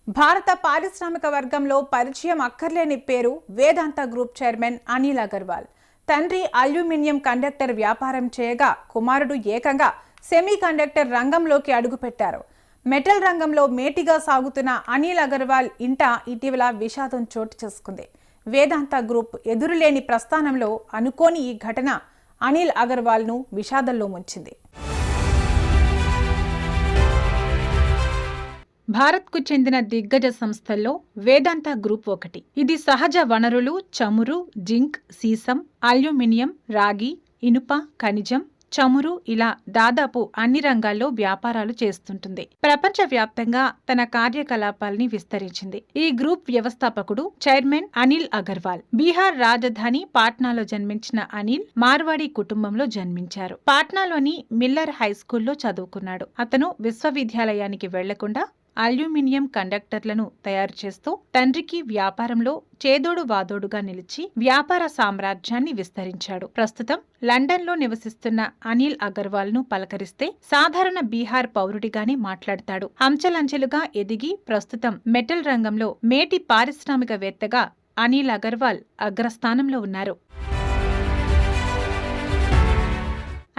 భారత పారిశ్రామిక వర్గంలో పరిచయం అక్కర్లేని పేరు వేదాంత గ్రూప్ చైర్మన్ అనిల్ అగర్వాల్. తండ్రి అల్యూమినియం కండక్టర్ వ్యాపారం చేయగా కుమారుడు ఏకంగా సెమీ కండక్టర్ రంగంలోకి అడుగుపెట్టారు. మెటల్ రంగంలో మేటిగా సాగుతున్న అనిల్ అగర్వాల్ ఇంట ఇటీవల విషాదం చోటు చేసుకుంది. వేదాంత గ్రూప్ ఎదురులేని ప్రస్థానంలో అనుకోని ఈ ఘటన అనిల్ అగర్వాల్ను విషాదంలో ముంచింది. భారత్కు చెందిన దిగ్గజ సంస్థల్లో వేదాంత గ్రూప్ ఒకటి. ఇది సహజ వనరులు, చమురు, జింక్, సీసం, అల్యూమినియం, రాగి, ఇనుప, ఖనిజం, చమురు ఇలా దాదాపు అన్ని రంగాల్లో వ్యాపారాలు చేస్తుంటుంది. ప్రపంచవ్యాప్తంగా తన కార్యకలాపాల్ని విస్తరించింది. ఈ గ్రూప్ వ్యవస్థాపకుడు చైర్మన్ అనిల్ అగర్వాల్. బీహార్ రాజధాని పాట్నాలో జన్మించిన అనిల్ మార్వాడి కుటుంబంలో జన్మించారు. పాట్నాలోని మిల్లర్ హైస్కూల్లో చదువుకున్నాడు. అతను విశ్వవిద్యాలయానికి వెళ్లకుండా అల్యూమినియం కండక్టర్లను తయారు చేస్తూ తండ్రికి వ్యాపారంలో చేదోడు వాదోడుగా నిలిచి వ్యాపార సామ్రాజ్యాన్ని విస్తరించాడు. ప్రస్తుతం లండన్లో నివసిస్తున్న అనిల్ అగర్వాల్ ను పలకరిస్తే సాధారణ బీహార్ పౌరుడిగానే మాట్లాడతాడు. అంచెలంచెలుగా ఎదిగి ప్రస్తుతం మెటల్ రంగంలో మేటి పారిశ్రామికవేత్తగా అనిల్ అగర్వాల్ అగ్రస్థానంలో ఉన్నారు.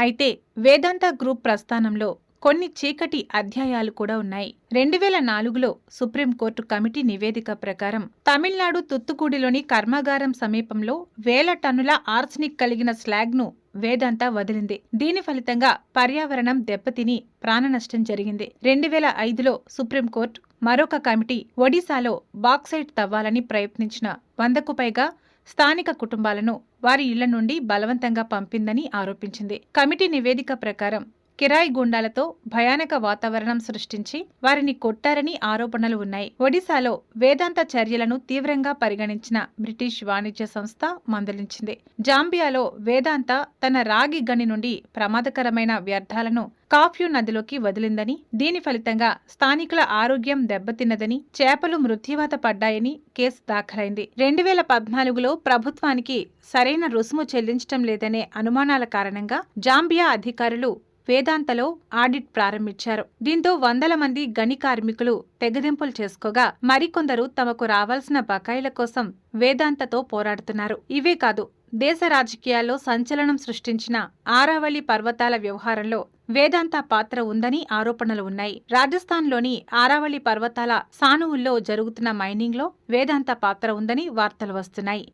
అయితే వేదాంత గ్రూప్ ప్రస్థానంలో కొన్ని చీకటి అధ్యాయాలు కూడా ఉన్నాయి. 2004లో సుప్రీంకోర్టు కమిటీ నివేదిక ప్రకారం తమిళనాడు తుత్తుకూడిలోని కర్మాగారం సమీపంలో 1000 టన్నుల ఆర్సెనిక్ కలిగిన స్లాగ్ను వేదాంత వదిలింది. దీని ఫలితంగా పర్యావరణం దెబ్బతిని ప్రాణనష్టం జరిగింది. 2005లో సుప్రీంకోర్టు మరొక కమిటీ ఒడిశాలో బాక్సైట్ తవ్వాలని ప్రయత్నించిన 100కు పైగా స్థానిక కుటుంబాలను వారి ఇళ్ల నుండి బలవంతంగా పంపిందని ఆరోపించింది. కమిటీ నివేదిక ప్రకారం కిరాయి గుండాలతో భయానక వాతావరణం సృష్టించి వారిని కొట్టారని ఆరోపణలు ఉన్నాయి. ఒడిశాలో వేదాంత చర్యలను తీవ్రంగా పరిగణించిన బ్రిటిష్ వాణిజ్య సంస్థ మందలించింది. జాంబియాలో వేదాంత తన రాగి గని నుండి ప్రమాదకరమైన వ్యర్థాలను కాఫ్యూ నదిలోకి వదిలిందని, దీని ఫలితంగా స్థానికుల ఆరోగ్యం దెబ్బతిన్నదని, చేపలు మృత్యువాత పడ్డాయని కేసు దాఖలైంది. 2014లో ప్రభుత్వానికి సరైన రుసుము చెల్లించడం లేదనే అనుమానాల కారణంగా జాంబియా అధికారులు వేదాంతలో ఆడిట్ ప్రారంభించారు. దీంతో 100 మంది గని కార్మికులు తెగదెంపులు చేసుకోగా మరికొందరు తమకు రావాల్సిన బకాయిల కోసం వేదాంతతో పోరాడుతున్నారు. ఇవే కాదు, దేశ రాజకీయాల్లో సంచలనం సృష్టించిన ఆరావళి పర్వతాల వ్యవహారంలో వేదాంత పాత్ర ఉందని ఆరోపణలు ఉన్నాయి. రాజస్థాన్లోని ఆరావళి పర్వతాల సానువుల్లో జరుగుతున్న మైనింగ్లో వేదాంత పాత్ర ఉందని వార్తలు వస్తున్నాయి.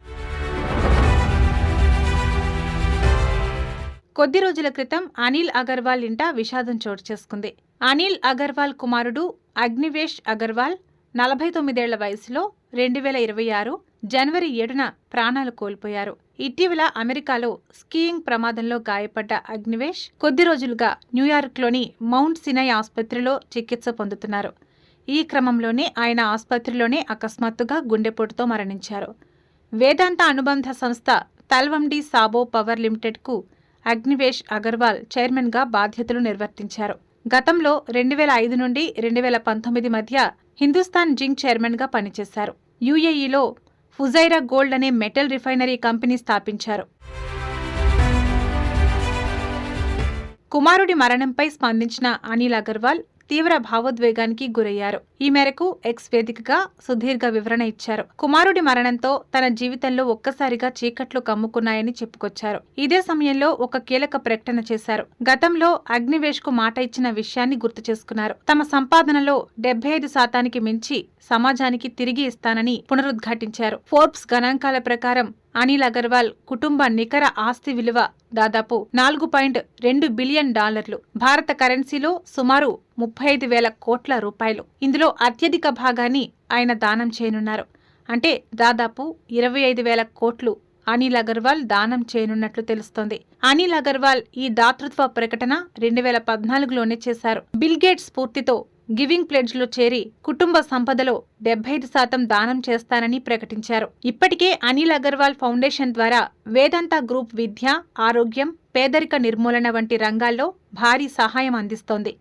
కొద్ది రోజుల క్రితం అనిల్ అగర్వాల్ ఇంట విషాదం చోటు చేసుకుంది. అనిల్ అగర్వాల్ కుమారుడు అగ్నివేష్ అగర్వాల్ 49 ఏళ్ల వయసులో 2026 జనవరి 7న ప్రాణాలు కోల్పోయారు. ఇటీవల అమెరికాలో స్కీయింగ్ ప్రమాదంలో గాయపడ్డ అగ్నివేష్ కొద్ది రోజులుగా న్యూయార్క్లోని మౌంట్ సినై ఆసుపత్రిలో చికిత్స పొందుతున్నారు. ఈ క్రమంలోనే ఆయన ఆసుపత్రిలోనే అకస్మాత్తుగా గుండెపోటుతో మరణించారు. వేదాంత అనుబంధ సంస్థ తల్వండి సాబో పవర్ లిమిటెడ్కు అగ్నివేష్ అగర్వాల్ చైర్మన్గా బాధ్యతలు నిర్వర్తించారు. గతంలో 2005 నుండి 2019 మధ్య హిందుస్థాన్ జింక్ చైర్మన్గా పనిచేశారు. యుఏఈలో ఫుజైరా గోల్డ్ అనే మెటల్ రిఫైనరీ కంపెనీ స్థాపించారు. కుమారుడి మరణంపై స్పందించిన అనిల్ అగర్వాల్ తీవ్ర భావోద్వేగానికి గురయ్యారు. ఈ మేరకు ఎక్స్ వేదికగా సుదీర్ఘ వివరణ ఇచ్చారు. కుమారుడి మరణంతో తన జీవితంలో ఒక్కసారిగా చీకట్లు కమ్ముకున్నాయని చెప్పుకొచ్చారు. ఇదే సమయంలో ఒక కీలక ప్రకటన చేశారు. గతంలో అగ్నివేష్ కు మాట ఇచ్చిన విషయాన్ని గుర్తు చేసుకున్నారు. తమ సంపాదనలో 75% మించి సమాజానికి తిరిగి ఇస్తానని పునరుద్ఘాటించారు. ఫోర్బ్స్ గణాంకాల ప్రకారం అనిల్ అగర్వాల్ కుటుంబ నికర ఆస్తి విలువ దాదాపు $4.2 బిలియన్. భారత కరెన్సీలో సుమారు 35,000 కోట్ల రూపాయలు. ఇందులో అత్యధిక భాగాన్ని ఆయన దానం చేయనున్నారు. అంటే దాదాపు 25,000 కోట్లు అనిల్ అగర్వాల్ దానం చేయనున్నట్లు తెలుస్తోంది. అనిల్ అగర్వాల్ ఈ దాతృత్వ ప్రకటన 2014లోనే చేశారు. బిల్ గేట్స్ స్ఫూర్తితో గివింగ్ ప్లెడ్జ్ లో చేరి కుటుంబ సంపదలో 75% దానం చేస్తానని ప్రకటించారు. ఇప్పటికే అనిల్ అగర్వాల్ ఫౌండేషన్ ద్వారా వేదాంత గ్రూప్ విద్య, ఆరోగ్యం, పేదరిక నిర్మూలన వంటి రంగాల్లో భారీ సహాయం అందిస్తోంది.